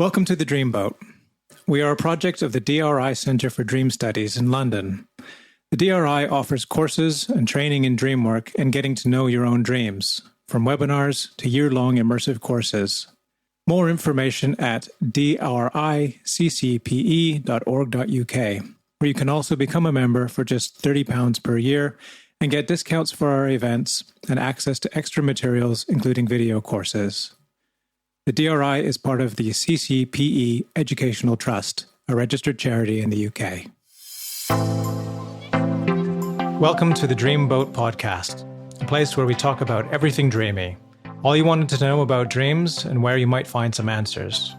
Welcome to the Dreamboat. We are a project of the DRI Centre for Dream Studies in London. The DRI offers courses and training in dream work and getting to know your own dreams, from webinars to year-long immersive courses. More information at driccpe.org.uk, where you can also become a member for just £30 per year and get discounts for our events and access to extra materials, including video courses. The DRI is part of the CCPE Educational Trust, a registered charity in the UK. Welcome to the Dreamboat podcast, a place where we talk about everything dreamy, all you wanted to know about dreams and where you might find some answers.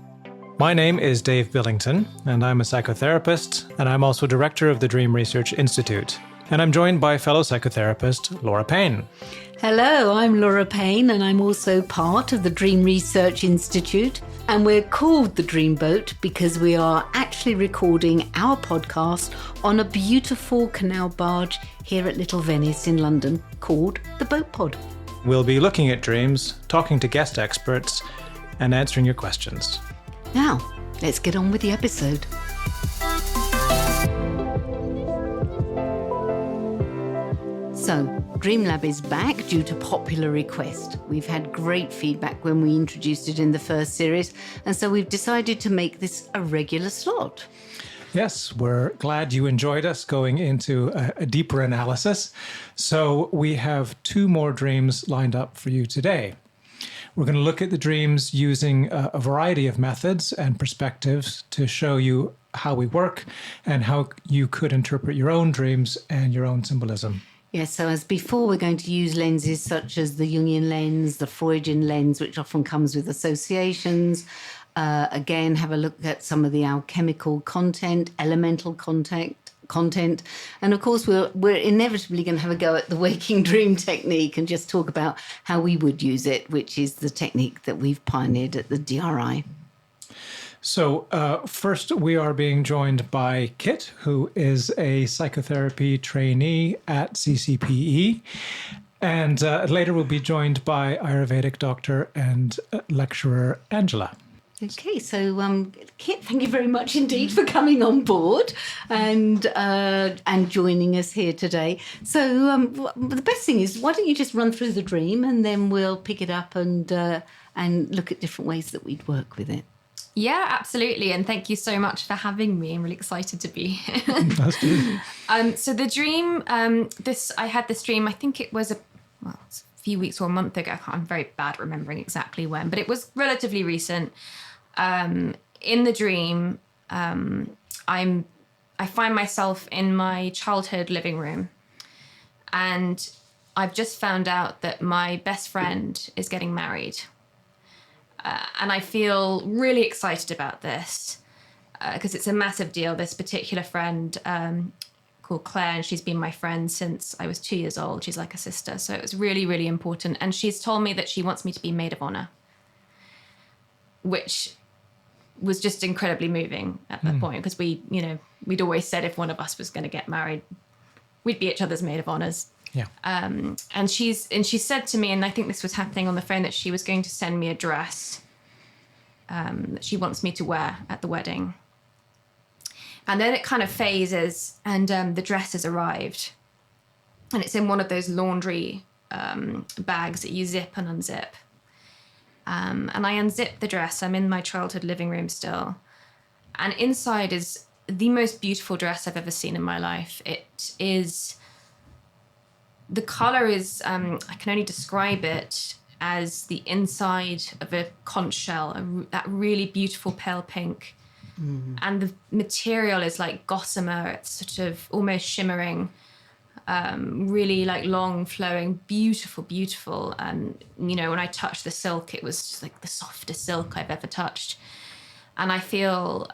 My name is Dave Billington, and I'm a psychotherapist, and I'm also director of the Dream Research Institute. And I'm joined by fellow psychotherapist Laura Payne. Hello, I'm Laura Payne, and I'm also part of the Dream Research Institute. And we're called the Dreamboat because we are actually recording our podcast on a beautiful canal barge here at Little Venice in London called the Boat Pod. We'll be looking at dreams, talking to guest experts, and answering your questions. Now, let's get on with the episode. So, DreamLab is back due to popular request. We've had great feedback when we introduced it in the first series, and so we've decided to make this a regular slot. Yes, we're glad you enjoyed us going into a deeper analysis. So we have 2 more dreams lined up for you today. We're going to look at the dreams using a variety of methods and perspectives to show you how we work and how you could interpret your own dreams and your own symbolism. Yes, so as before, we're going to use lenses such as the Jungian lens, the Freudian lens, which often comes with associations. Again, have a look at some of the alchemical content, elemental content. And of course, we're inevitably going to have a go at the waking dream technique and just talk about how we would use it, which is the technique that we've pioneered at the DRI. So first, we are being joined by Kit, who is a psychotherapy trainee at CCPE. And later we'll be joined by Ayurvedic doctor and lecturer Angela. Okay, so Kit, thank you very much indeed for coming on board and joining us here today. So the best thing is, why don't you just run through the dream and then we'll pick it up and look at different ways that we'd work with it. Yeah, absolutely. And thank you so much for having me. I'm really excited to be here. That's good. So the dream, I had this dream, I think it was it's a few weeks or a month ago. I'm very bad at remembering exactly when, but it was relatively recent. In the dream, I find myself in my childhood living room, and I've just found out that my best friend is getting married. And I feel really excited about this because it's a massive deal. This particular friend called Claire, and she's been my friend since I was 2 years old. She's like a sister. So it was really, really important. And she's told me that she wants me to be maid of honor, which was just incredibly moving at that point because we'd always said if one of us was going to get married, we'd be each other's maid of honors. Yeah. And she said to me, and I think this was happening on the phone, that she was going to send me a dress that she wants me to wear at the wedding. And then it kind of phases, and the dress has arrived, and it's in one of those laundry bags that you zip and unzip. And I unzip the dress. I'm in my childhood living room still, and inside is the most beautiful dress I've ever seen in my life. It is. The colour is, I can only describe it as the inside of a conch shell, that really beautiful pale pink. And the material is like gossamer. It's sort of almost shimmering, really like long flowing, beautiful. And, when I touched the silk, it was just like the softest silk I've ever touched. And I feel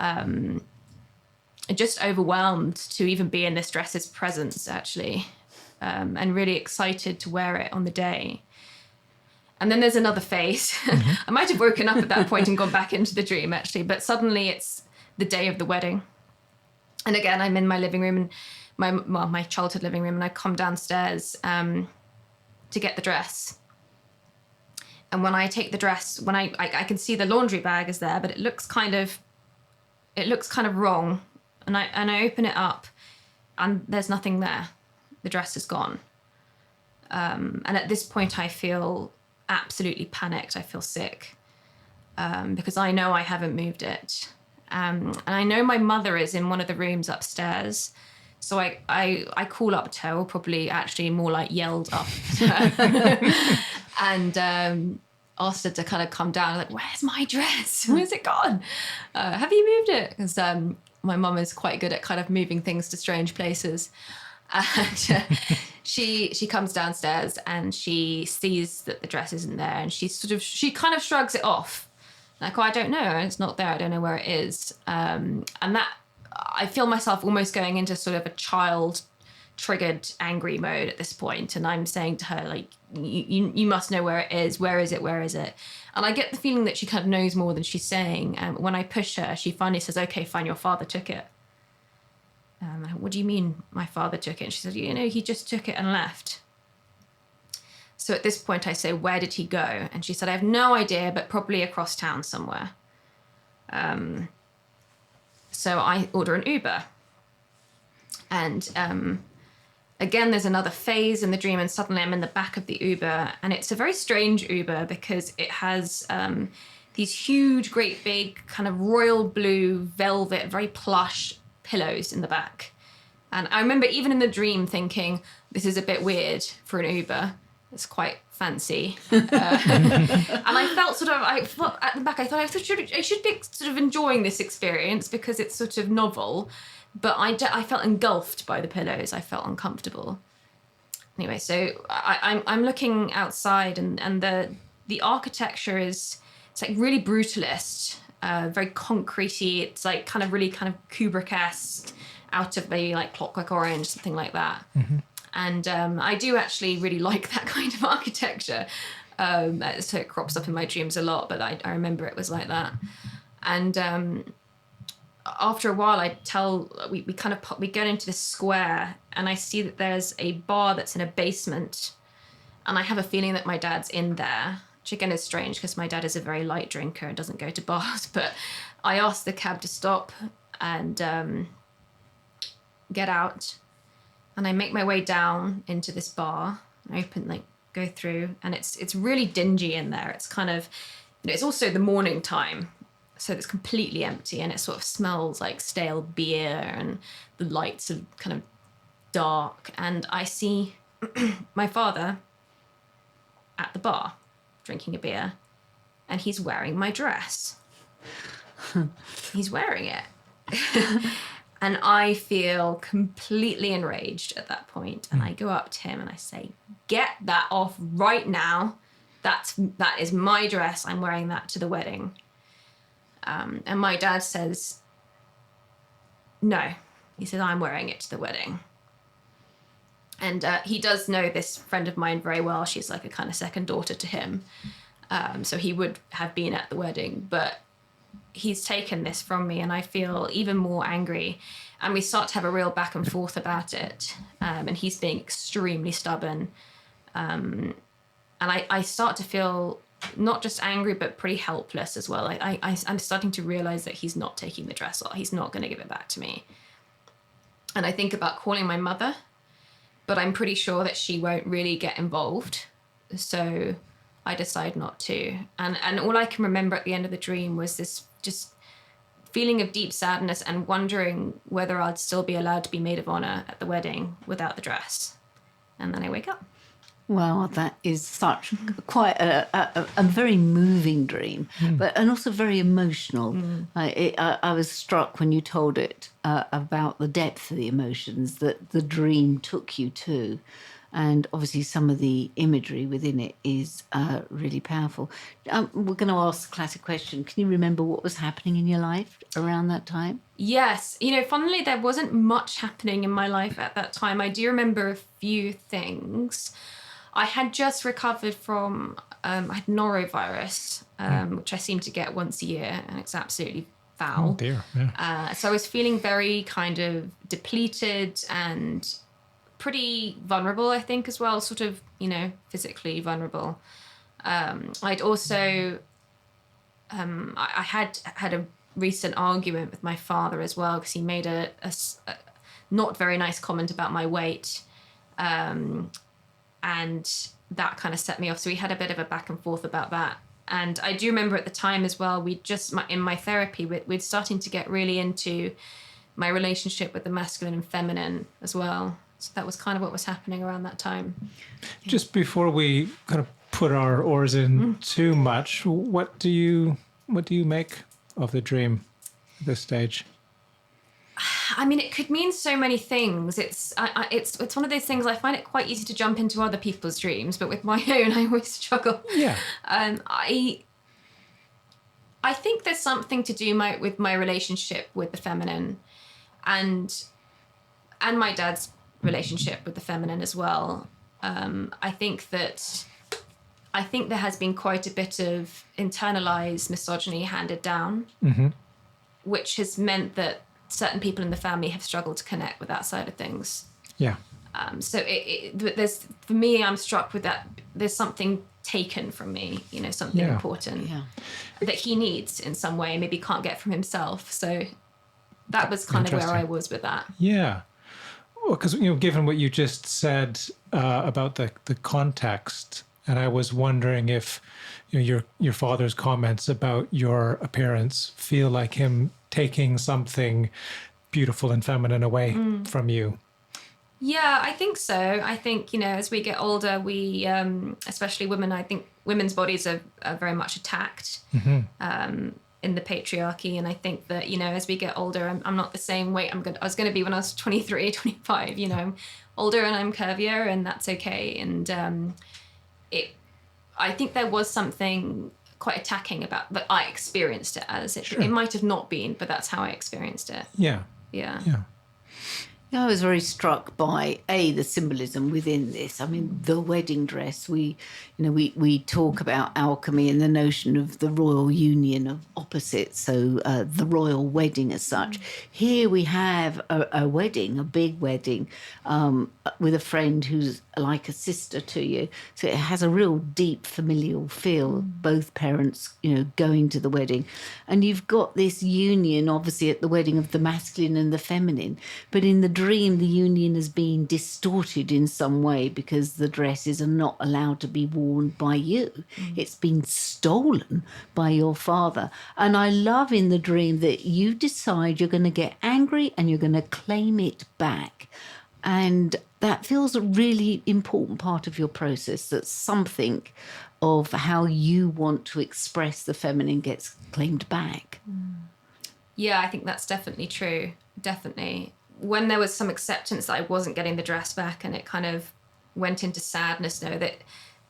just overwhelmed to even be in this dress's presence, actually. And really excited to wear it on the day. And then there's another phase. I might have woken up at that point and gone back into the dream, actually. But suddenly it's the day of the wedding. And again, I'm in my living room, and my childhood living room, and I come downstairs to get the dress. And when I take the dress, when I can see the laundry bag is there, but it looks kind of wrong. And I open it up and there's nothing there. The dress is gone. And at this point I feel absolutely panicked. I feel sick because I know I haven't moved it. And I know my mother is in one of the rooms upstairs. So I call up to her, or probably actually more like yelled up to her, and asked her to kind of come down. Like, where's my dress? Where's it gone? Have you moved it? Because my mum is quite good at kind of moving things to strange places. And she comes downstairs and she sees that the dress isn't there, and she kind of shrugs it off. Like, oh, I don't know. It's not there. I don't know where it is. And that, I feel myself almost going into sort of a child triggered angry mode at this point. And I'm saying to her, like, you must know where it is. Where is it? Where is it? And I get the feeling that she kind of knows more than she's saying. When I push her, she finally says, okay, fine, your father took it. What do you mean my father took it? And she said, he just took it and left. So at this point I say, where did he go? And she said, I have no idea, but probably across town somewhere. So I order an Uber. And again, there's another phase in the dream, and suddenly I'm in the back of the Uber. And it's a very strange Uber because it has these huge, great big kind of royal blue velvet, very plush pillows in the back. And I remember even in the dream thinking, this is a bit weird for an Uber. It's quite fancy. And I felt at the back, I thought I should be sort of enjoying this experience because it's sort of novel. But I felt engulfed by the pillows. I felt uncomfortable. Anyway, so I'm looking outside, and the architecture it's like really brutalist, very concretey. It's like kind of really kind of Kubrick-esque, out of maybe like Clockwork Orange, something like that. Mm-hmm. And I do actually really like that kind of architecture. So it crops up in my dreams a lot, but I remember it was like that. And after a while, we get into this square, and I see that there's a bar that's in a basement, and I have a feeling that my dad's in there, which again is strange because my dad is a very light drinker and doesn't go to bars. But I asked the cab to stop and get out. And I make my way down into this bar. I go through, and it's really dingy in there. It's kind of, it's also the morning time, so it's completely empty, and it sort of smells like stale beer, and the lights are kind of dark. And I see my father at the bar drinking a beer, and he's wearing my dress. He's wearing it. And I feel completely enraged at that point. And I go up to him and I say, get that off right now. That is my dress. I'm wearing that to the wedding. And my dad says, no. He says, I'm wearing it to the wedding. And he does know this friend of mine very well. She's like a kind of second daughter to him. So he would have been at the wedding. But he's taken this from me, and I feel even more angry, and we start to have a real back and forth about it, and he's being extremely stubborn, and I start to feel not just angry but pretty helpless as well. I'm starting to realize that he's not taking the dress off. He's not going to give it back to me, and I think about calling my mother, but I'm pretty sure that she won't really get involved, so I decide not to. And all I can remember at the end of the dream was this just feeling of deep sadness and wondering whether I'd still be allowed to be maid of honor at the wedding without the dress. And then I wake up. Well, that is quite a very moving dream, and also very emotional. I was struck when you told it about the depth of the emotions that the dream took you to. And obviously some of the imagery within it is really powerful. We're going to ask the classic question. Can you remember what was happening in your life around that time? Yes. Funnily, there wasn't much happening in my life at that time. I do remember a few things. I had just recovered from, I had norovirus, which I seem to get once a year, and it's absolutely foul. Oh dear, yeah. So I was feeling very kind of depleted and pretty vulnerable, I think, as well, sort of, physically vulnerable. I'd also, I had a recent argument with my father as well, because he made a not very nice comment about my weight. And that kind of set me off. So we had a bit of a back and forth about that. And I do remember at the time as well, in my therapy, we're starting to get really into my relationship with the masculine and feminine as well. So that was kind of what was happening around that time. Just before we kind of put our oars in too much, what do you make of the dream at this stage? I mean, it could mean so many things. It's one of those things. I find it quite easy to jump into other people's dreams, but with my own, I always struggle. Yeah. I think there's something to do with my relationship with the feminine, and my dad's relationship with the feminine as well. I think there has been quite a bit of internalized misogyny handed down, which has meant that certain people in the family have struggled to connect with that side of things. Yeah. So there's, for me, I'm struck with that. There's something taken from me, something important that he needs in some way, maybe can't get from himself. So that was kind of where I was with that. Yeah. Well, because, given what you just said about the context, and I was wondering if your father's comments about your appearance feel like him taking something beautiful and feminine away from you. Yeah, I think so. I think, as we get older, we, especially women, I think women's bodies are very much attacked in the patriarchy. And I think that, as we get older, I'm not the same weight I was going to be when I was 23, 25, I'm older and I'm curvier, and that's okay. And I think there was something quite attacking about that. I experienced it as it. Sure. It might have not been, but that's how I experienced it. Yeah. I was very struck by the symbolism within this. I mean, the wedding dress. We talk about alchemy and the notion of the royal union of opposites. So the royal wedding, as such. Here we have a wedding, a big wedding, with a friend who's like a sister to you. So it has a real deep familial feel. Both parents, going to the wedding, and you've got this union, obviously, at the wedding of the masculine and the feminine, but in the dream, the union has been distorted in some way because the dresses are not allowed to be worn by you. It's been stolen by your father. And I love in the dream that you decide you're going to get angry and you're going to claim it back. And that feels a really important part of your process, that something of how you want to express the feminine gets claimed back. Yeah, I think that's definitely true. Definitely. When there was some acceptance that I wasn't getting the dress back, and it kind of went into sadness, that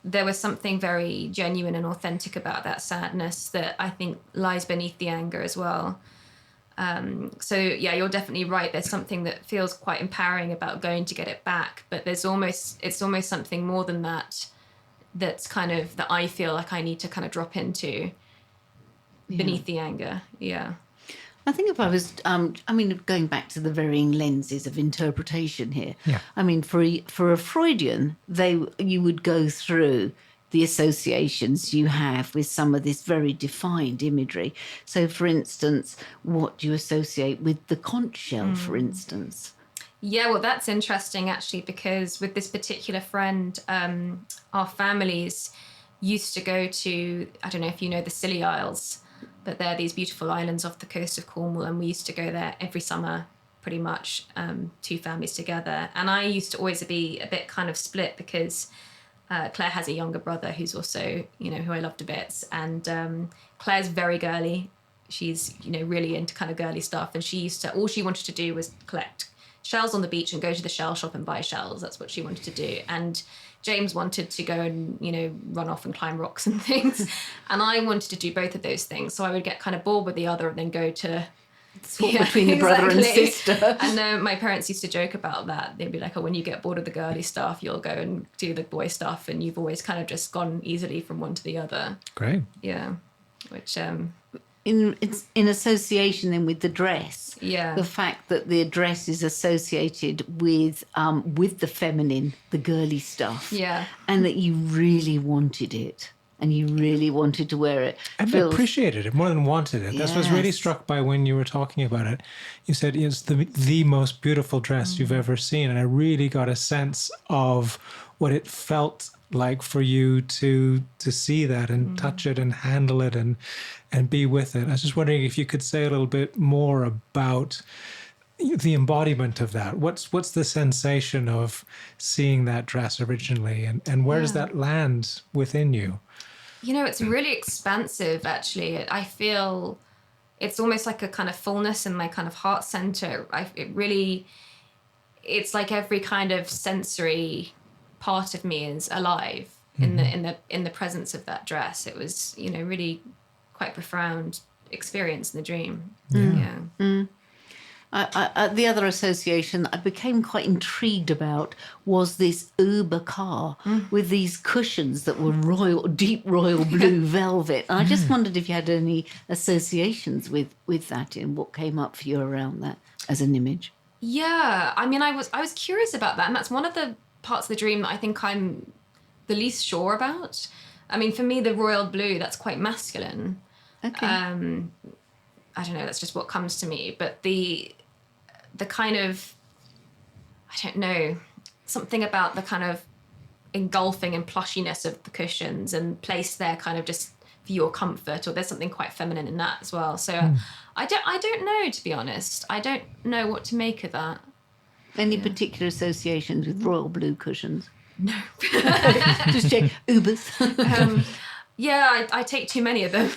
there was something very genuine and authentic about that sadness that I think lies beneath the anger as well. So yeah, you're definitely right. There's something that feels quite empowering about going to get it back, but it's almost something more than that. That's kind of that I feel like I need to kind of drop into beneath the anger. Yeah. I think if I was, going back to the varying lenses of interpretation here. Yeah. I mean, for a Freudian, you would go through the associations you have with some of this very defined imagery. So, for instance, what do you associate with the conch shell, for instance? Yeah, well, that's interesting, actually, because with this particular friend, our families used to go to, I don't know if you know the Scilly Isles, but they're these beautiful islands off the coast of Cornwall, and we used to go there every summer, pretty much, two families together. And I used to always be a bit kind of split because Claire has a younger brother who's also, who I love to bits. And Claire's very girly. She's, really into kind of girly stuff. And all she wanted to do was collect shells on the beach and go to the shell shop and buy shells. That's what she wanted to do. And James wanted to go and, run off and climb rocks and things. And I wanted to do both of those things. So I would get kind of bored with the other and then go to swap between the brother and sister. And my parents used to joke about that. They'd be like, oh, when you get bored of the girly stuff, you'll go and do the boy stuff. And you've always kind of just gone easily from one to the other. Great. Yeah. Which... It's in association then with the dress. Yeah. The fact that the dress is associated with the feminine, the girly stuff. Yeah. And that you really wanted it. and you really wanted to wear it. And appreciated it more than wanted it. That's what I was really struck by when you were talking about it. You said it's the most beautiful dress you've ever seen. And I really got a sense of what it felt like for you to see that and touch it and handle it and be with it. I was just wondering if you could say a little bit more about the embodiment of that. What's the sensation of seeing that dress originally, and where does that land within you? You know, it's really expansive, actually. I feel it's almost like a kind of fullness in my kind of heart center. It's like every kind of sensory part of me is alive in the presence of that dress. It was, you know, really quite profound experience in the dream. The other association I became quite intrigued about was this Uber car with these cushions that were deep royal blue velvet. And I just wondered if you had any associations with that and what came up for you around that as an image. Yeah, I mean, I was curious about that, and that's one of the parts of the dream that I think I'm the least sure about. I mean, for me, the royal blue, that's quite masculine. Okay. I don't know, that's just what comes to me. But the kind of, I don't know, something about the kind of engulfing and plushiness of the cushions and placed there kind of just for your comfort, or there's something quite feminine in that as well. So I don't know, to be honest. I don't know what to make of that. Any particular associations with royal blue cushions? No. Just check. Ubers. Yeah, I take too many of them.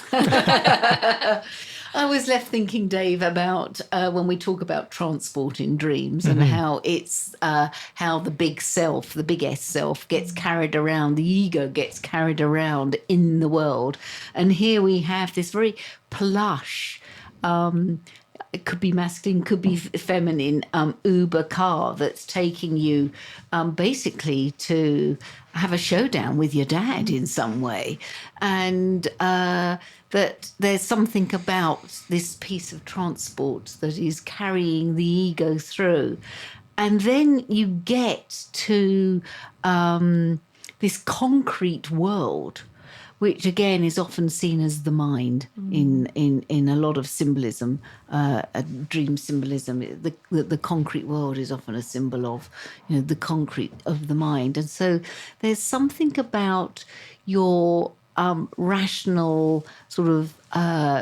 I was left thinking, Dave, about when we talk about transport in dreams and how it's how the big self, the big S self, gets carried around, the ego gets carried around in the world. And here we have this very plush, it could be masculine, could be feminine, Uber car that's taking you basically to have a showdown with your dad in some way. And that there's something about this piece of transport that is carrying the ego through. And then you get to this concrete world, which again is often seen as the mind in a lot of symbolism, dream symbolism. The concrete world is often a symbol of, you know, the concrete of the mind. And so there's something about your rational sort of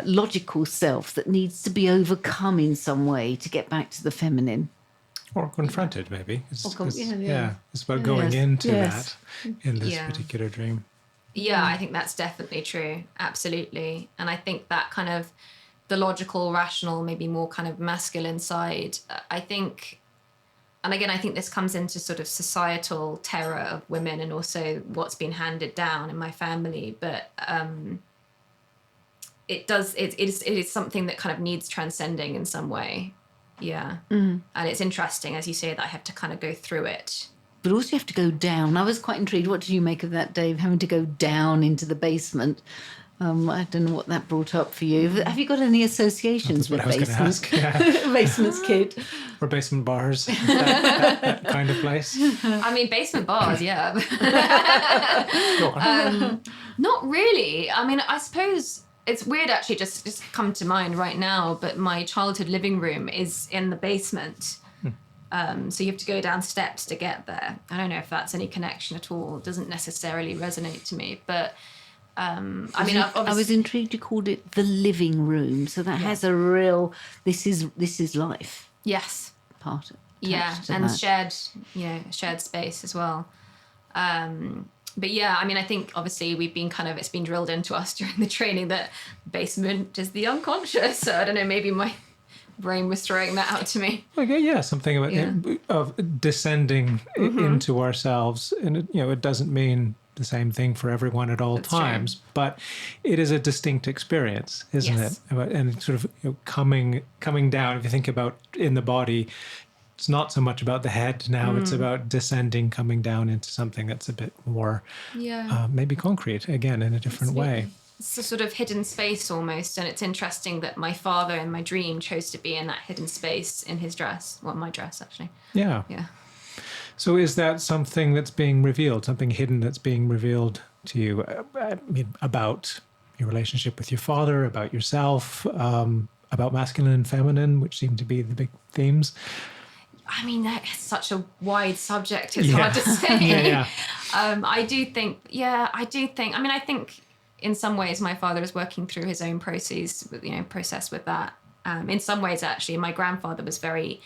logical self that needs to be overcome in some way to get back to the feminine. Or confronted, maybe. It's about Yeah, going into yes. that in this particular dream. Yeah, I think that's definitely true. Absolutely. And I think that kind of the logical, rational, maybe more kind of masculine side, I think, and again, I think this comes into sort of societal terror of women and also what's been handed down in my family. But it is something that kind of needs transcending in some way. Yeah. And it's interesting, as you say, that I have to kind of go through it. But also you have to go down. I was quite intrigued. What did you make of that, Dave, having to go down into the basement? I don't know what that brought up for you. Have you got any associations with basements? Basements, kid. Or basement bars, that kind of place. I mean, basement bars, yeah. Not really. I mean, I suppose it's weird, actually, just come to mind right now, but my childhood living room is in the basement. So you have to go down steps to get there. I don't know if that's any connection at all. It doesn't necessarily resonate to me. But, I mean, I was intrigued you called it the living room. So that has a real, this is life. Yes. Part of and that. shared space as well. But yeah, I mean, I think obviously it's been drilled into us during the training that basement is the unconscious. So I don't know, maybe my brain was throwing that out to me. Okay, something about of descending into ourselves, and it doesn't mean the same thing for everyone at all times, but it is a distinct experience, isn't it? And sort of coming down. If you think about in the body, it's not so much about the head now; it's about descending, coming down into something that's a bit more, maybe concrete again in a different way. It's a sort of hidden space almost, and it's interesting that my father in my dream chose to be in that hidden space in his dress. Well, my dress, actually. Yeah. So is that something that's being revealed, something hidden that's being revealed to you, I mean, about your relationship with your father, about yourself, about masculine and feminine, which seem to be the big themes? I mean, that's such a wide subject. It's Yeah. hard to say. Yeah. I think in some ways my father is working through his own process with that. In some ways, actually, my grandfather was very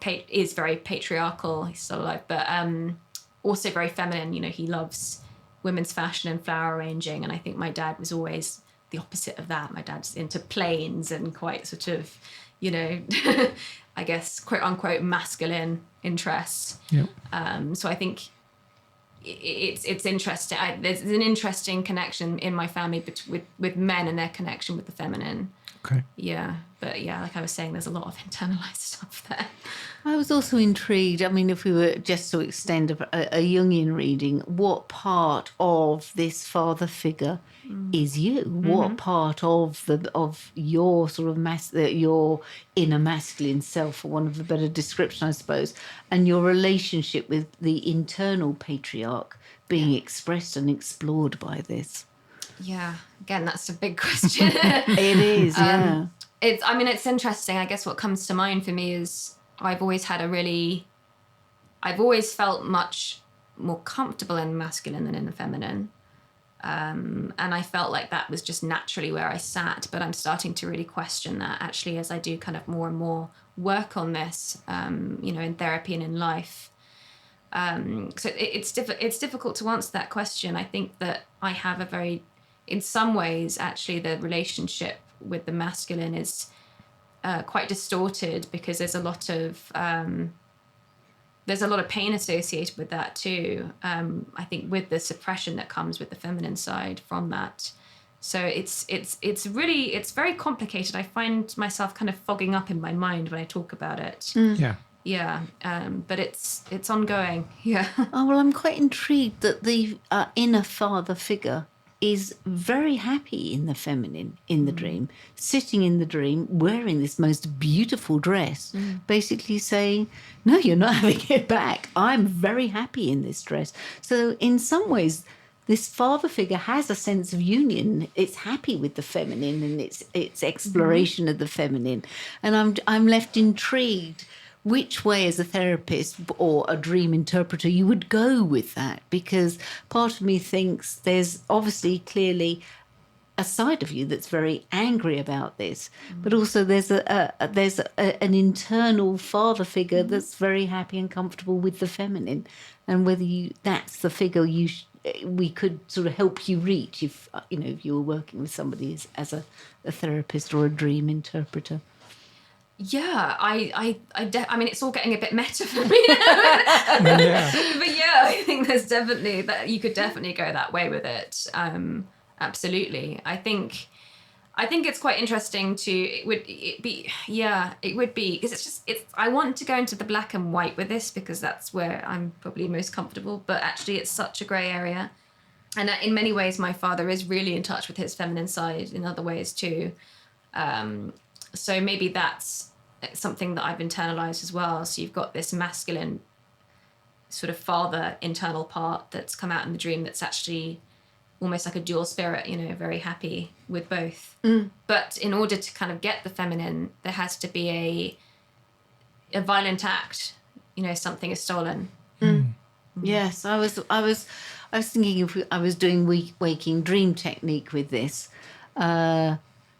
patriarchal. He's still alive, but also very feminine. You know, he loves women's fashion and flower arranging. And I think my dad was always the opposite of that. My dad's into planes and quite sort of, you know, I guess, quote unquote, masculine interests. Yep. So I think it's interesting. There's an interesting connection in my family with men and their connection with the feminine. Okay. Yeah. But yeah, like I was saying, there's a lot of internalized stuff there. I was also intrigued. I mean, if we were just to extend a Jungian reading, what part of this father figure is you? Mm-hmm. What part of your sort of your inner masculine self, for want of a better description, I suppose, and your relationship with the internal patriarch being expressed and explored by this? Yeah. Again, that's a big question. It is, yeah. It's interesting. I guess what comes to mind for me is I've always felt much more comfortable in the masculine than in the feminine. And I felt like that was just naturally where I sat, but I'm starting to really question that actually as I do kind of more and more work on this, in therapy and in life. So it's difficult to answer that question. I think that I have in some ways, actually, the relationship with the masculine is quite distorted because there's a lot of pain associated with that too. I think with the suppression that comes with the feminine side from that. So it's very complicated. I find myself kind of fogging up in my mind when I talk about it. Yeah. Yeah, but it's ongoing. Yeah. Oh, well, I'm quite intrigued that the inner father figure is very happy in the feminine, in the dream, sitting in the dream, wearing this most beautiful dress, basically saying, no, you're not having it back. I'm very happy in this dress. So in some ways, this father figure has a sense of union. It's happy with the feminine and its exploration of the feminine. And I'm left intrigued which way as a therapist or a dream interpreter you would go with that, because part of me thinks there's obviously clearly a side of you that's very angry about this, but also there's an internal father figure that's very happy and comfortable with the feminine, and whether that's the figure we could sort of help you reach if you were working with somebody as a therapist or a dream interpreter. Yeah, I mean, it's all getting a bit meta for me. Yeah. But yeah, I think there's definitely that you could definitely go that way with it. Absolutely. I think it's quite interesting it would be because I want to go into the black and white with this because that's where I'm probably most comfortable, but actually it's such a grey area. And in many ways, my father is really in touch with his feminine side in other ways too. So maybe that's something that I've internalized as well. So you've got this masculine sort of father internal part that's come out in the dream that's actually almost like a dual spirit, very happy with both. But in order to kind of get the feminine, there has to be a violent act, something is stolen. Yes, I was thinking if I was doing waking dream technique with this,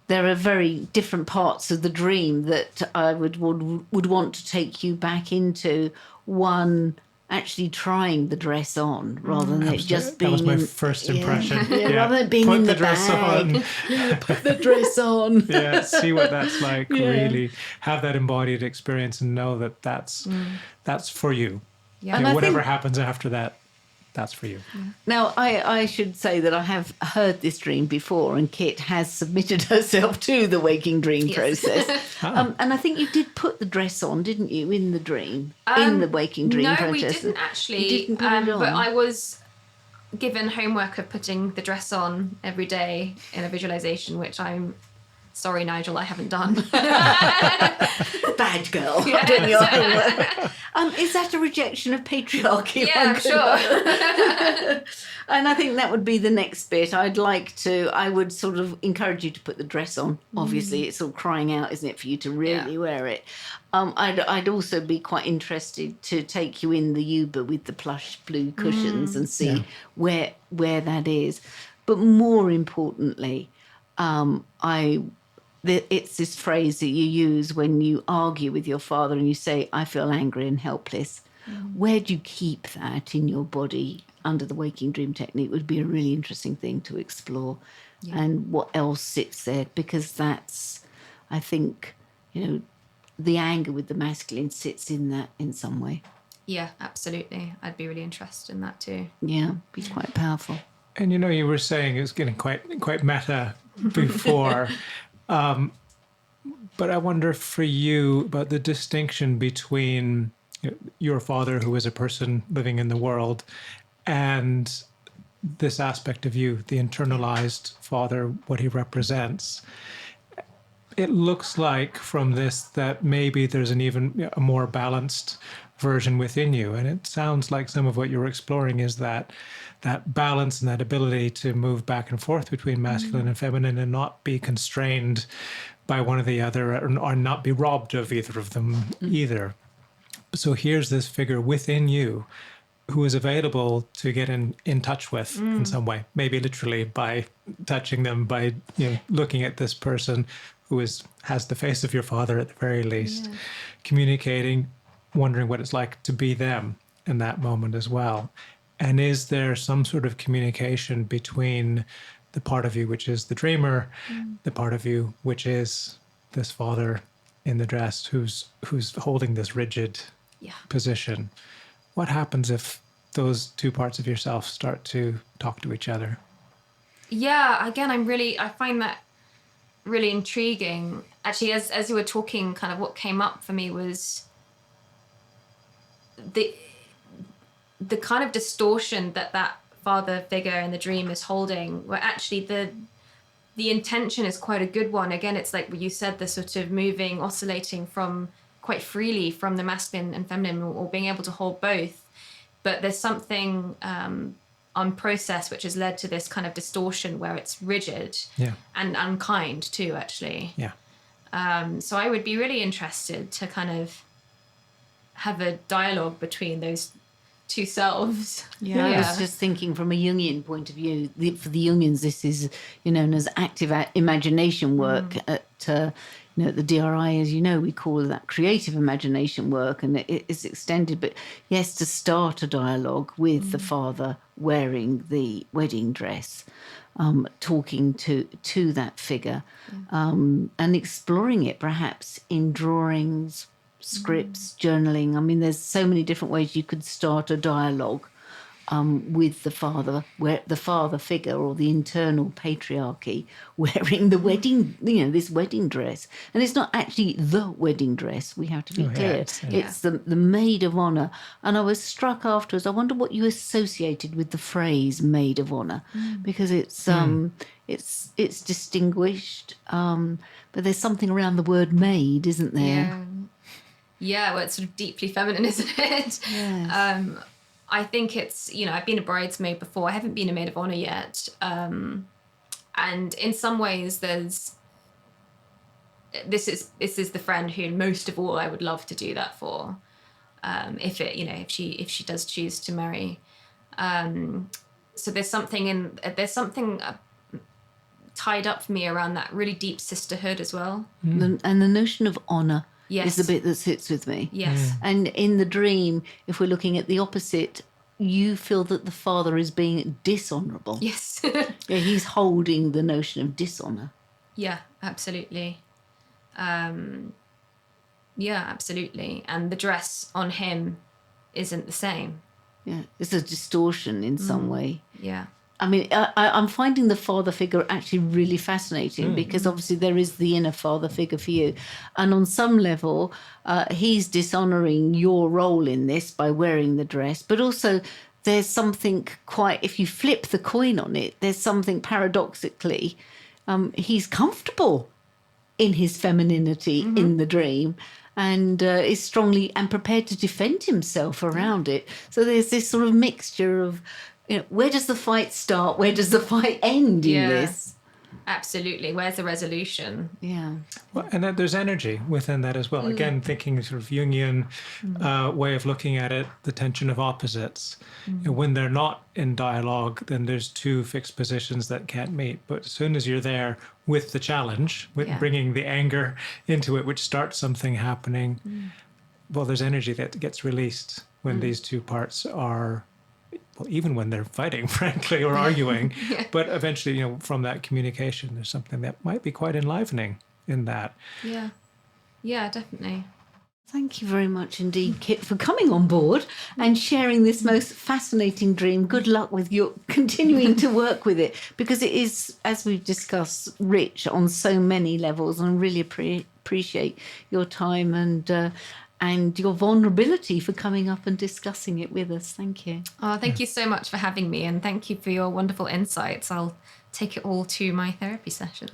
there are very different parts of the dream that I would want to take you back into. One, actually trying the dress on rather than it just being... That was my first impression. Rather than being put in the dress bag. on. Put the dress on. Yeah, see what that's like. Yeah. Really have that embodied experience and know that that's for you. Yeah. And whatever happens after that, that's for you. Now, I should say that I have heard this dream before, and Kit has submitted herself to the waking dream process. And I think you did put the dress on, didn't you, in the dream, in the waking dream process? No, we didn't actually. You didn't put it on. But I was given homework of putting the dress on every day in a visualization, which I'm sorry, Nigel, I haven't done. Bad girl. Yeah. Is that a rejection of patriarchy? Yeah, I'm sure. And I think that would be the next bit. I would sort of encourage you to put the dress on. Obviously, it's all crying out, isn't it, for you to really wear it. I'd also be quite interested to take you in the Uber with the plush blue cushions and see where that is. But more importantly, it's this phrase that you use when you argue with your father and you say, I feel angry and helpless. Where do you keep that in your body under the waking dream technique would be a really interesting thing to explore. And what else sits there, because that's, I think, the anger with the masculine sits in that in some way. Yeah, absolutely. I'd be really interested in that too. Yeah, be quite powerful. And you were saying it was getting quite meta before. But I wonder for you about the distinction between your father, who is a person living in the world, and this aspect of you, the internalized father, what he represents. It looks like from this that maybe there's an even a more balanced version within you. And it sounds like some of what you're exploring is that balance and that ability to move back and forth between masculine and feminine and not be constrained by one or the other, or not be robbed of either of them either. So here's this figure within you who is available to get in touch with in some way, maybe literally by touching them, by looking at this person who has the face of your father at the very least, communicating, wondering what it's like to be them in that moment as well. And is there some sort of communication between the part of you which is the dreamer, the part of you which is this father in the dress who's holding this rigid position? What happens if those two parts of yourself start to talk to each other? Yeah, again, I find that really intriguing. Actually, as you were talking, kind of what came up for me was the kind of distortion that father figure in the dream is holding, where actually the intention is quite a good one. Again, it's like what you said, the sort of moving, oscillating from quite freely from the masculine and feminine, or being able to hold both. But there's something on process which has led to this kind of distortion where it's rigid and unkind too, actually. So I would be really interested to kind of have a dialogue between those two selves. I was just thinking from a Jungian point of view, for the Jungians, this is known as active imagination work. At the DRI, as you know, we call that creative imagination work, and it's extended. But yes, to start a dialogue with the father wearing the wedding dress, talking to that figure, and exploring it perhaps in drawings, scripts, journaling. I mean, there's so many different ways you could start a dialogue with the father, where the father figure or the internal patriarchy wearing the wedding, this wedding dress. And it's not actually the wedding dress, we have to be clear. It's the maid of honor. And I was struck afterwards, I wonder what you associated with the phrase maid of honor, because it's distinguished, but there's something around the word maid, isn't there? Yeah, well, it's sort of deeply feminine, isn't it? Yes. I think it's, I've been a bridesmaid before. I haven't been a maid of honor yet. And in some ways this is the friend who most of all I would love to do that for. If she does choose to marry. So there's something tied up for me around that really deep sisterhood as well. And the notion of honor is the bit that sits with me. Yes. And in the dream, if we're looking at the opposite, you feel that the father is being dishonorable. Yes. He's holding the notion of dishonor. Yeah, absolutely. Absolutely. And the dress on him isn't the same. Yeah, it's a distortion in some way. Yeah. I mean, I'm finding the father figure actually really fascinating because obviously there is the inner father figure for you. And on some level, he's dishonoring your role in this by wearing the dress. But also there's something if you flip the coin on it, there's something paradoxically, he's comfortable in his femininity in the dream. and is strongly and prepared to defend himself around it. So there's this sort of mixture of, where does the fight start? Where does the fight end in this? Absolutely. Where's the resolution? Yeah. Well, and there's energy within that as well. Again, thinking sort of Jungian way of looking at it, the tension of opposites. When they're not in dialogue, then there's two fixed positions that can't meet. But as soon as you're there with the challenge, with bringing the anger into it, which starts something happening, well, there's energy that gets released when these two parts are, well, even when they're fighting, frankly, or arguing. But eventually, from that communication, there's something that might be quite enlivening in that. Yeah. Yeah, definitely. Thank you very much indeed, Kit, for coming on board and sharing this most fascinating dream. Good luck with your continuing to work with it, because it is, as we've discussed, rich on so many levels, and really appreciate your time and your vulnerability for coming up and discussing it with us. Thank you. Oh, thank you so much for having me, and thank you for your wonderful insights. I'll take it all to my therapy sessions.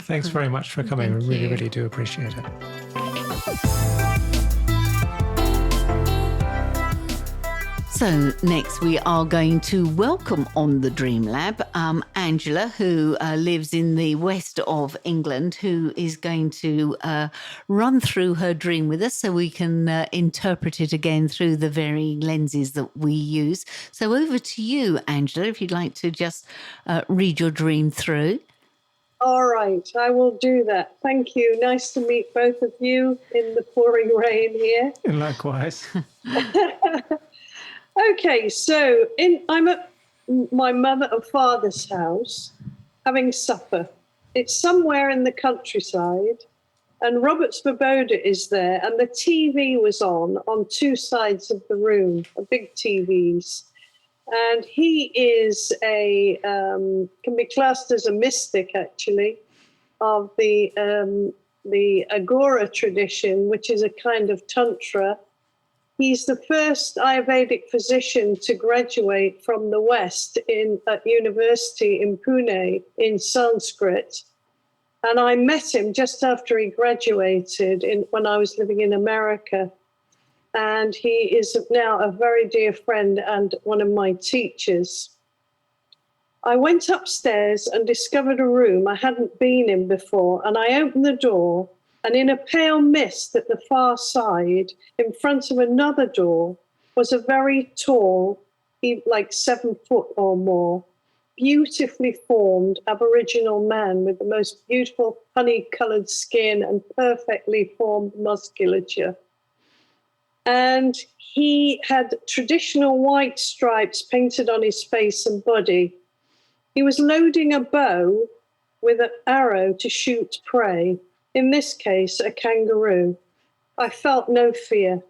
Thanks very much for coming. Thank We really, you. really do appreciate it. So next we are going to welcome on the Dream Lab Angela, who lives in the west of England, who is going to run through her dream with us so we can interpret it again through the varying lenses that we use. So over to you, Angela, if you'd like to just read your dream through. All right, I will do that. Thank you. Nice to meet both of you in the pouring rain here. And likewise. Okay, so I'm at my mother and father's house having supper. It's somewhere in the countryside, and Robert Svoboda is there, and the TV was on two sides of the room, big TVs. And he is can be classed as a mystic, actually, of the Agora tradition, which is a kind of tantra. He's the first Ayurvedic physician to graduate from the West at university in Pune in Sanskrit. And I met him just after he graduated when I was living in America. And he is now a very dear friend and one of my teachers. I went upstairs and discovered a room I hadn't been in before, and I opened the door, and in a pale mist at the far side, in front of another door, was a very tall, like 7 foot or more, beautifully formed Aboriginal man with the most beautiful honey-coloured skin and perfectly formed musculature. And he had traditional white stripes painted on his face and body. He was loading a bow with an arrow to shoot prey, in this case, a kangaroo. I felt no fear.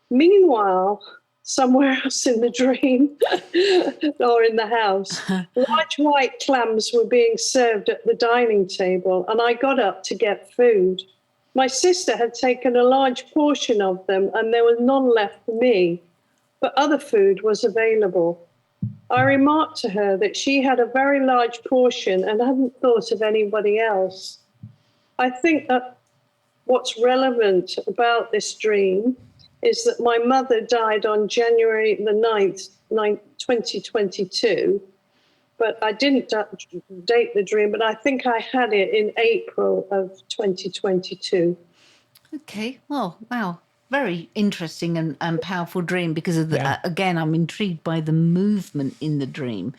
Meanwhile, somewhere else in the dream, or in the house, large white clams were being served at the dining table, and I got up to get food. My sister had taken a large portion of them, and there was none left for me, but other food was available. I remarked to her that she had a very large portion and hadn't thought of anybody else. I think that what's relevant about this dream is that my mother died on January the 9th, 2022, but I didn't date the dream, but I think I had it in April of 2022. Okay, well, wow. Very interesting and powerful dream because of the, again, I'm intrigued by the movement in the dream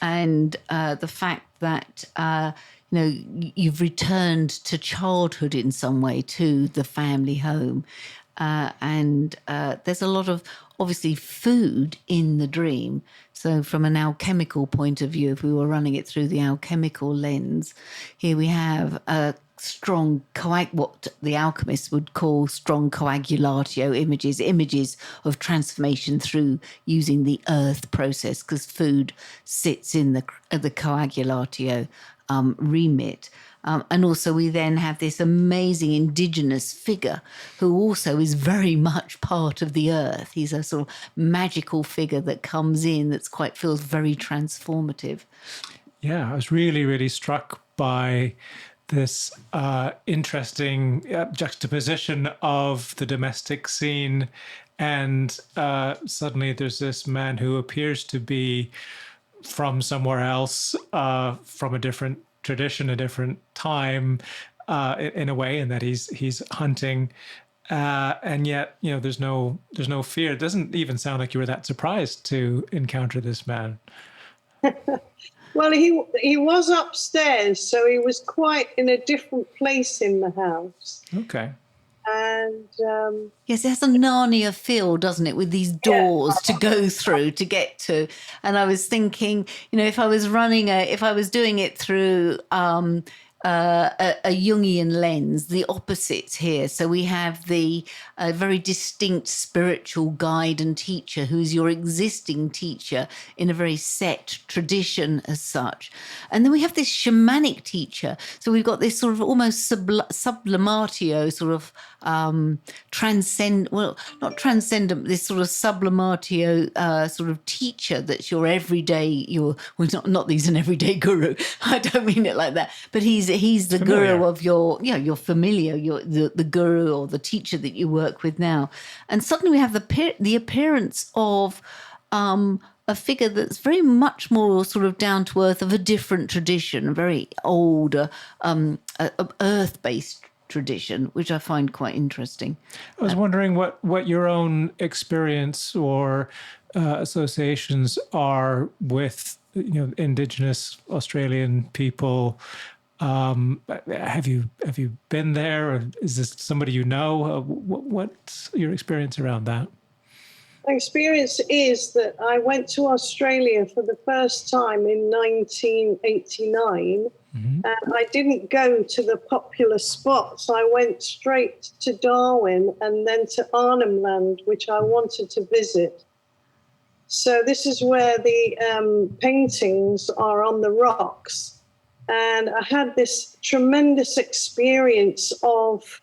and the fact that, you've returned to childhood in some way, to the family home. And there's a lot of, obviously, food in the dream. So from an alchemical point of view, if we were running it through the alchemical lens, here we have a strong, what the alchemists would call strong coagulatio images of transformation through using the earth process, because food sits in the coagulatio remit. And also we then have this amazing indigenous figure who also is very much part of the earth. He's a sort of magical figure that comes in that's feels very transformative. Yeah, I was really, really struck by this interesting juxtaposition of the domestic scene, and suddenly there's this man who appears to be from somewhere else, from a different tradition, a different time, in a way, in that he's hunting, and yet there's no fear. It doesn't even sound like you were that surprised to encounter this man. Well, he was upstairs, so he was quite in a different place in the house. Okay. And yes, it has a Narnia feel, doesn't it, with these doors to go through to get to. And I was thinking, if I was doing it through a Jungian lens, the opposites here. So we have the very distinct spiritual guide and teacher who's your existing teacher in a very set tradition as such. And then we have this shamanic teacher. So we've got this sort of almost sublimatio sort of not transcendent, this sort of sublimatio sort of teacher that's your everyday, not that he's an everyday guru. I don't mean it like that, but he's the familiar guru of your familiar, the guru or the teacher that you work with now. And suddenly we have the appearance of a figure that's very much more sort of down to earth, of a different tradition, a very old, earth-based tradition, which I find quite interesting. I was wondering what your own experience or associations are with indigenous Australian people. Have you been there, or is this somebody you know? What's your experience around that? my experience is that I went to Australia for the first time in 1989. And I didn't go to the popular spots. I went straight to Darwin and then to Arnhem Land, which I wanted to visit. So this is where the paintings are on the rocks. And I had this tremendous experience of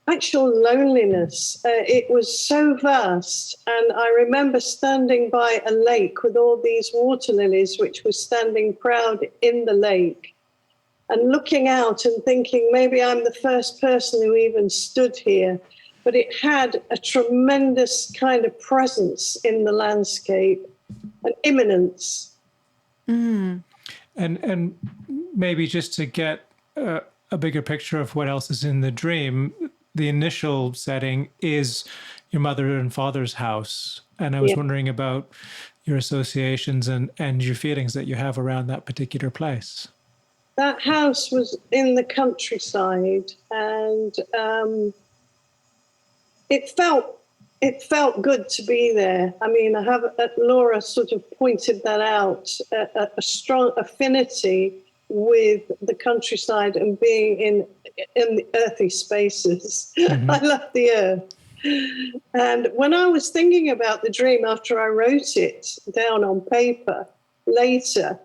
actual loneliness. It was so vast. And I remember standing by a lake with all these water lilies, which were standing proud in the lake, and looking out and thinking, maybe I'm the first person who even stood here. But it had a tremendous kind of presence in the landscape, an imminence. And maybe just to get a bigger picture of what else is in the dream, the initial setting is your mother and father's house. And I was wondering about your associations and your feelings that you have around that particular place. That house was in the countryside, and it felt good to be there. I mean, I have Laura sort of pointed that out, a strong affinity with the countryside and being in the earthy spaces. I love the earth. And when I was thinking about the dream after I wrote it down on paper later,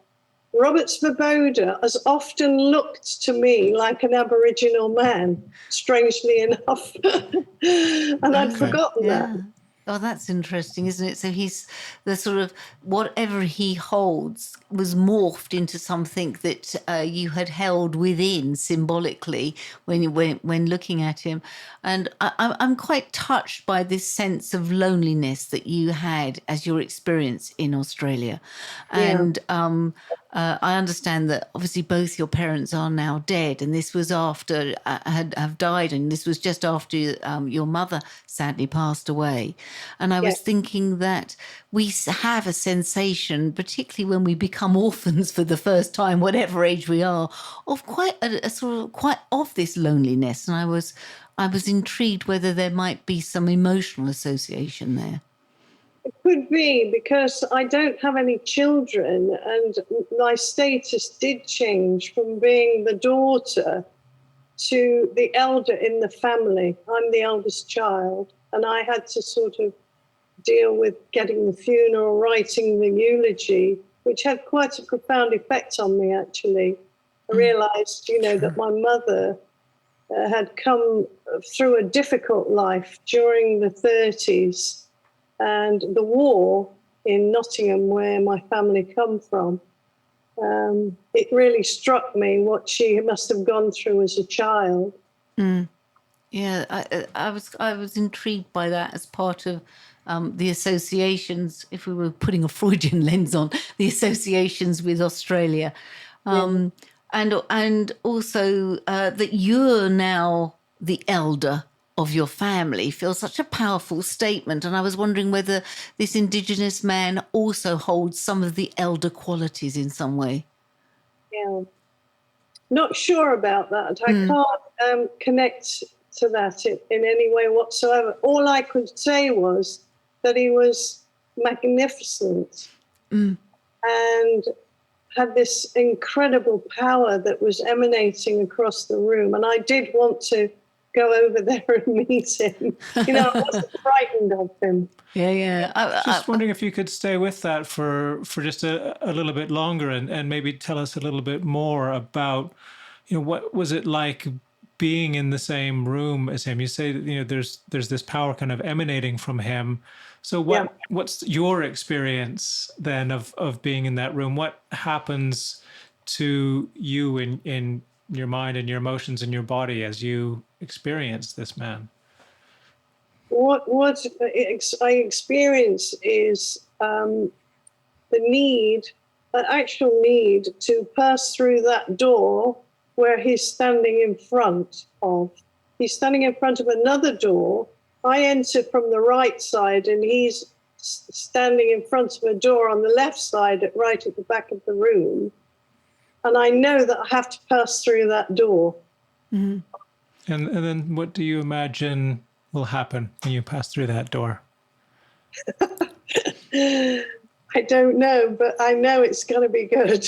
Robert Svoboda has often looked to me like an Aboriginal man, strangely enough. And I'd forgotten that. Oh, that's interesting, isn't it? So he's the sort of, whatever he holds was morphed into something that you had held within symbolically when looking at him. And I'm quite touched by this sense of loneliness that you had as your experience in Australia. And I understand that obviously both your parents are now dead, and this was after have died, and this was just after your mother sadly passed away. And I was thinking that we have a sensation, particularly when we become orphans for the first time, whatever age we are, of quite a sort of quite of this loneliness. And I was intrigued whether there might be some emotional association there. It could be, because I don't have any children, and my status did change from being the daughter to the elder in the family. I'm the eldest child, and I had to sort of deal with getting the funeral, writing the eulogy, which had quite a profound effect on me, actually. I realized, that my mother had come through a difficult life during the 30s and the war in Nottingham, where my family come from. it really struck me what she must have gone through as a child. Yeah, I was intrigued by that as part of the associations. If we were putting a Freudian lens on the associations with Australia, and also that you're now the elder of your family feels such a powerful statement. And I was wondering whether this indigenous man also holds some of the elder qualities in some way. Yeah, not sure about that. I can't connect to that in any way whatsoever. All I could say was that he was magnificent and had this incredible power that was emanating across the room. And I did want to go over there and meet him. I wasn't frightened of him. Yeah. Just wondering if you could stay with that for just a little bit longer and maybe tell us a little bit more about, what was it like being in the same room as him? You say that, there's this power kind of emanating from him. So what's your experience then of being in that room? What happens to you in your mind and your emotions and your body as you experience this man? What I experience is the actual need to pass through that door where he's standing in front of. He's standing in front of another door. I enter from the right side and he's standing in front of a door on the left side, right at the back of the room. And I know that I have to pass through that door. And then what do you imagine will happen when you pass through that door? I don't know, but I know it's going to be good.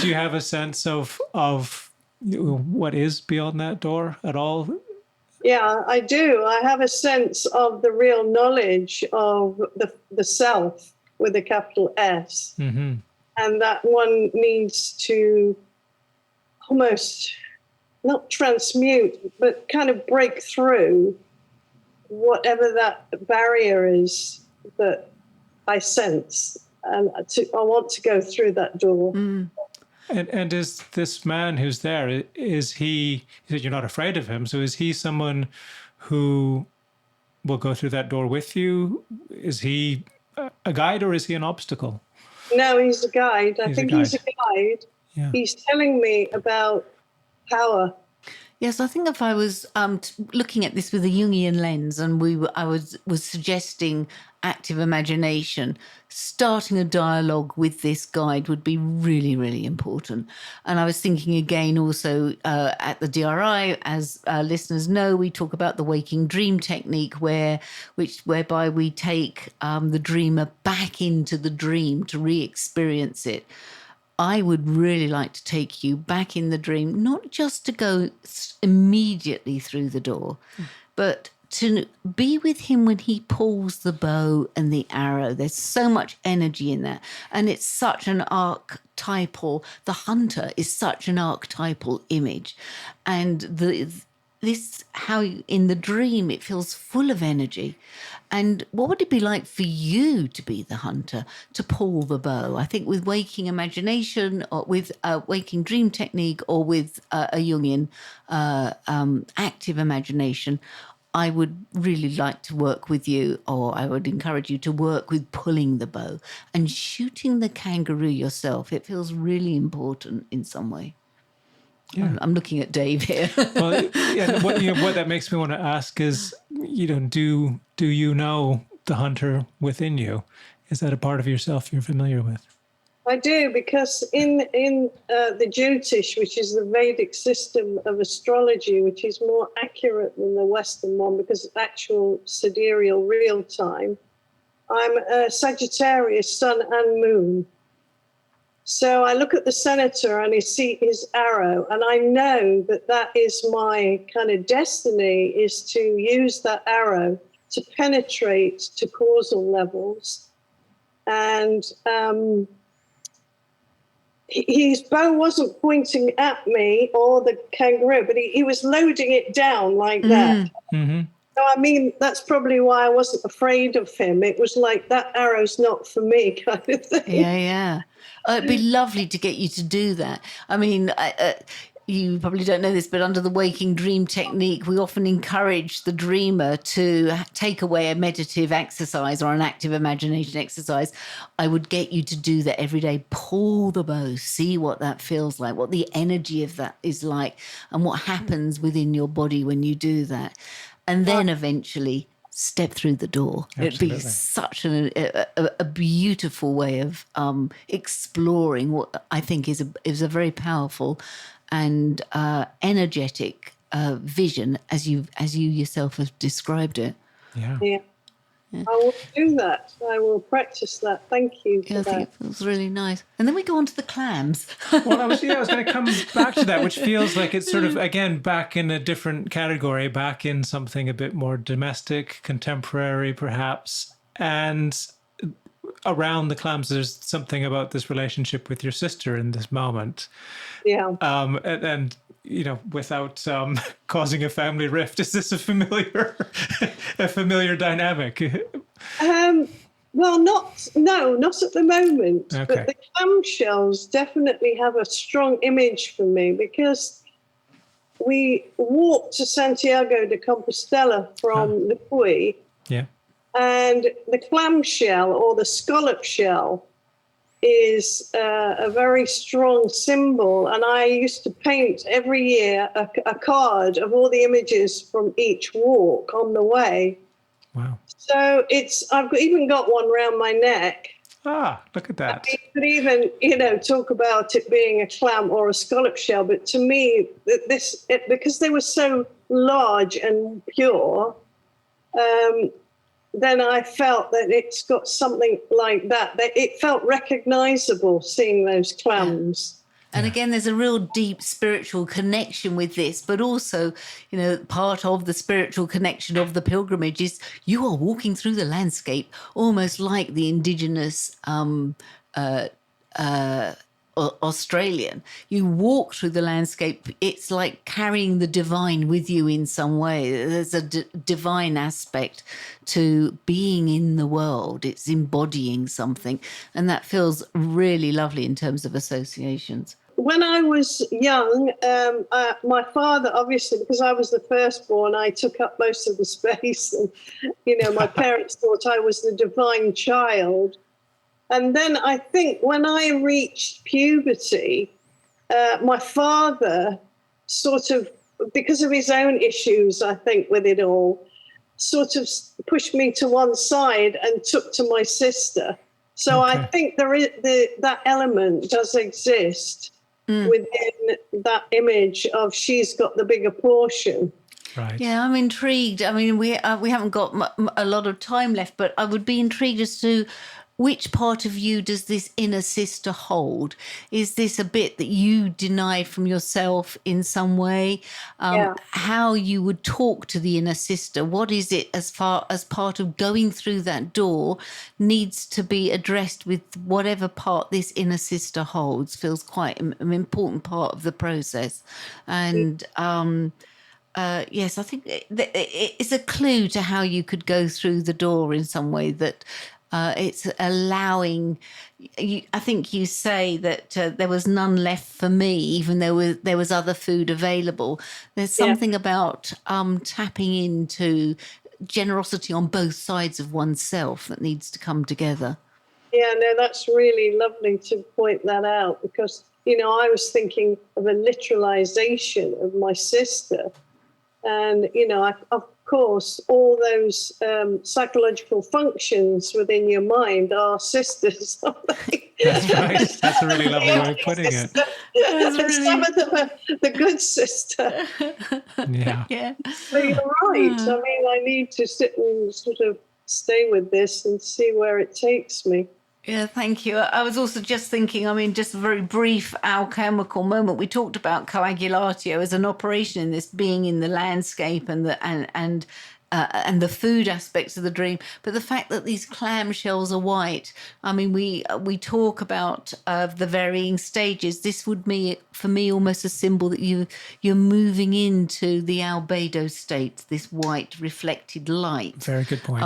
Do you have a sense of what is beyond that door at all? Yeah, I do. I have a sense of the real knowledge of the self with a capital S. Mm-hmm. And that one needs to almost not transmute, but kind of break through whatever that barrier is that I sense. And I want to go through that door. And is this man who's there, is he, you said you're not afraid of him, so is he someone who will go through that door with you? Is he a guide or is he an obstacle? No, he's a guide. I think he's a guide. Yeah. He's telling me about power. Yes, I think if I was looking at this with a Jungian lens, and I was suggesting active imagination, starting a dialogue with this guide would be really, really important. And I was thinking again also at the DRI, as listeners know, we talk about the waking dream technique, whereby we take the dreamer back into the dream to re-experience it. I would really like to take you back in the dream, not just to go immediately through the door, but to be with him when he pulls the bow and the arrow. There's so much energy in that. And it's such an archetypal, the hunter is such an archetypal image. And how in the dream it feels full of energy. And what would it be like for you to be the hunter, to pull the bow? I think with waking imagination, or with a waking dream technique, or with a Jungian active imagination, I would really like to work with you, or I would encourage you to work with pulling the bow and shooting the kangaroo yourself. It feels really important in some way. Yeah. I'm looking at Dave here. Well, yeah, what that makes me want to ask is, do you know the hunter within you? Is that a part of yourself you're familiar with? I do, because in the Jyotish, which is the Vedic system of astrology, which is more accurate than the Western one because it's actual sidereal real time, I'm a Sagittarius sun and moon. So I look at the senator and I see his arrow, and I know that is my kind of destiny, is to use that arrow to penetrate to causal levels. And his bow wasn't pointing at me or the kangaroo, but he was loading it down like that. Mm-hmm. No, I mean, that's probably why I wasn't afraid of him. It was like, that arrow's not for me kind of thing. Yeah. It'd be lovely to get you to do that. I mean, you probably don't know this, but under the waking dream technique, we often encourage the dreamer to take away a meditative exercise or an active imagination exercise. I would get you to do that every day. Pull the bow, see what that feels like, what the energy of that is like, and what happens within your body when you do that. And then eventually step through the door. Absolutely. It'd be such a beautiful way of exploring what I think is a very powerful and energetic vision, as you yourself have described it. Yeah. I will do that. I will practice that. Thank you for I that. think it feels really nice. And then we go on to the clams. Well, I was going to come back to that, which feels like it's sort of, again, back in a different category, back in something a bit more domestic, contemporary, perhaps. And around the clams, there's something about this relationship with your sister in this moment. Yeah. And you know, without causing a family rift, is this a familiar dynamic? Well, not at the moment. Okay. But the clamshells definitely have a strong image for me, because we walked to Santiago de Compostela from the Puy, Yeah. and the clamshell or the scallop shell is a very strong symbol. And I used to paint every year a card of all the images from each walk on the way. Wow. So I've even got one around my neck. Ah, look at that. You could even, talk about it being a clam or a scallop shell. But to me, because they were so large and pure, then I felt that it's got something like that. It felt recognizable seeing those clams. And again, there's a real deep spiritual connection with this, but also, part of the spiritual connection of the pilgrimage is you are walking through the landscape almost like the indigenous Australian. You walk through the landscape. It's like carrying the divine with you in some way. There's a divine aspect to being in the world. It's embodying something. And that feels really lovely in terms of associations. When I was young, my father, obviously, because I was the firstborn, I took up most of the space. And, my parents thought I was the divine child. And then I think when I reached puberty, my father sort of, because of his own issues, I think, with it all, sort of pushed me to one side and took to my sister. So Okay. I think there is that element does exist within that image of she's got the bigger portion. Right. Yeah, I'm intrigued. I mean, we haven't got a lot of time left, but I would be intrigued as to which part of you does this inner sister hold? Is this a bit that you denied from yourself in some way? How you would talk to the inner sister? What is it as far as part of going through that door needs to be addressed with whatever part this inner sister holds? Feels quite an important part of the process. And yes, I think it's a clue to how you could go through the door in some way that it's allowing. I think you say that there was none left for me, even though there was other food available. There's something about tapping into generosity on both sides of oneself that needs to come together. Yeah, no, that's really lovely to point that out, because, I was thinking of a literalization of my sister. And, of course, all those psychological functions within your mind are sisters, aren't they? That's right. That's a really lovely way of putting it. And some of them are the good sister. Yeah. Yeah. So you're right. I mean, I need to sit and sort of stay with this and see where it takes me. Yeah, thank you. I was also just thinking, just a very brief alchemical moment. We talked about coagulatio as an operation in this being in the landscape and and the food aspects of the dream, but the fact that these clam shells are white. I mean, we talk about the varying stages. This would be, for me, almost a symbol that you're moving into the albedo state, this white reflected light. Very good point.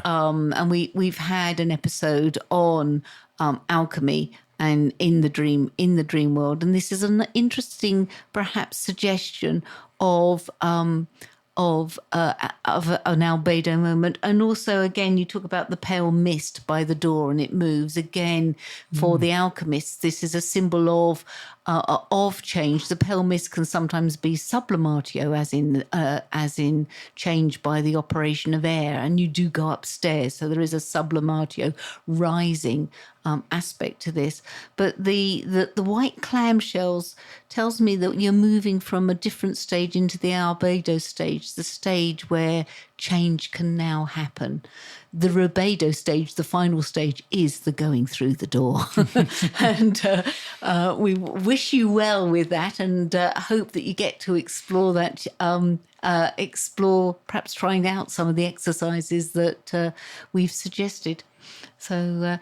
And we've had an episode on alchemy and in the dream world, and this is an interesting, perhaps, suggestion of an albedo moment. And also, again, you talk about the pale mist by the door and it moves. Again, for the alchemists, this is a symbol of change. The pale mist can sometimes be sublimatio, as in change by the operation of air, and you do go upstairs, so there is a sublimatio, rising aspect to this. But the white clamshells tells me that you're moving from a different stage into the albedo stage, the stage where change can now happen. The rubedo stage, the final stage, is the going through the door. And we wish you well with that, and hope that you get to explore that, explore perhaps trying out some of the exercises that we've suggested. So,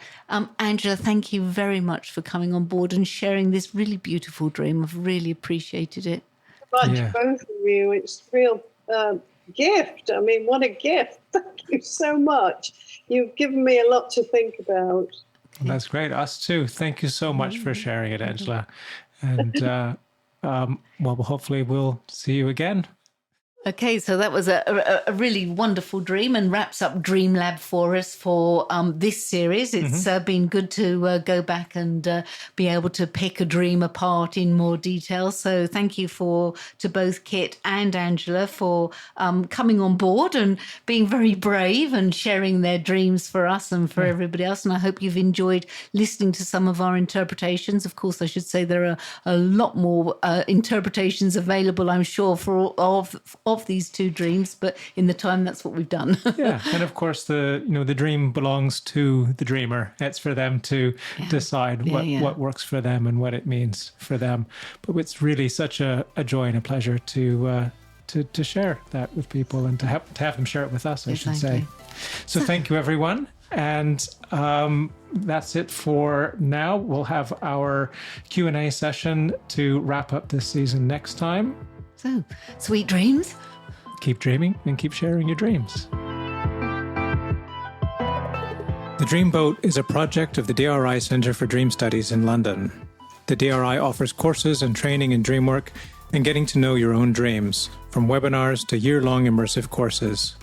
Angela, thank you very much for coming on board and sharing this really beautiful dream. I've really appreciated it. Both of you. It's a real gift. I mean, what a gift. Thank you so much. You've given me a lot to think about. That's great. Us too. Thank you so much for sharing it, Angela. And well, hopefully we'll see you again. Okay, so that was a really wonderful dream and wraps up Dream Lab for us for this series. It's been good to go back and be able to pick a dream apart in more detail. So thank you to both Kit and Angela for coming on board and being very brave and sharing their dreams for us and for everybody else. And I hope you've enjoyed listening to some of our interpretations. Of course, I should say there are a lot more interpretations available, I'm sure, for of these two dreams, but in the time, that's what we've done. Yeah, and of course, the dream belongs to the dreamer. It's for them to decide what works for them and what it means for them. But it's really such a joy and a pleasure to share that with people and to have them share it with us, I should say. So thank you, everyone. And that's it for now. We'll have our Q&A session to wrap up this season next time. So, sweet dreams. Keep dreaming and keep sharing your dreams. The Dream Boat is a project of the DRI Centre for Dream Studies in London. The DRI offers courses and training in dream work and getting to know your own dreams, from webinars to year-long immersive courses.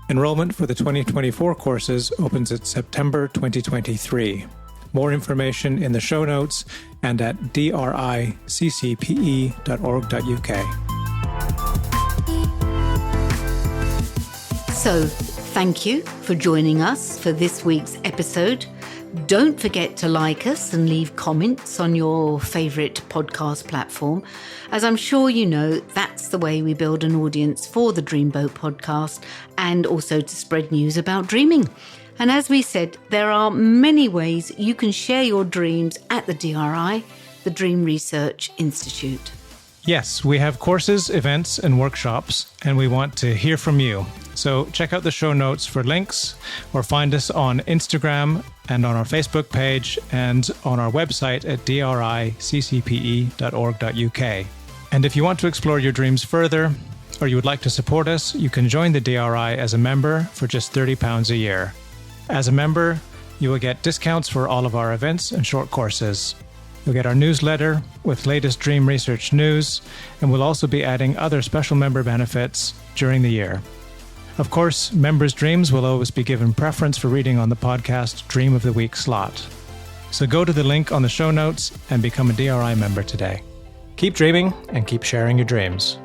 Enrollment for the 2024 courses opens in September 2023. More information in the show notes and at driccpe.org.uk. So, thank you for joining us for this week's episode. Don't forget to like us and leave comments on your favourite podcast platform. As I'm sure you know, that's the way we build an audience for the Dreamboat podcast and also to spread news about dreaming. And as we said, there are many ways you can share your dreams at the DRI, the Dream Research Institute. Yes, we have courses, events, and workshops, and we want to hear from you. So check out the show notes for links or find us on Instagram and on our Facebook page and on our website at driccpe.org.uk. And if you want to explore your dreams further or you would like to support us, you can join the DRI as a member for just £30 a year. As a member, you will get discounts for all of our events and short courses. You'll get our newsletter with latest dream research news, and we'll also be adding other special member benefits during the year. Of course, members' dreams will always be given preference for reading on the podcast Dream of the Week slot. So go to the link on the show notes and become a DRI member today. Keep dreaming and keep sharing your dreams.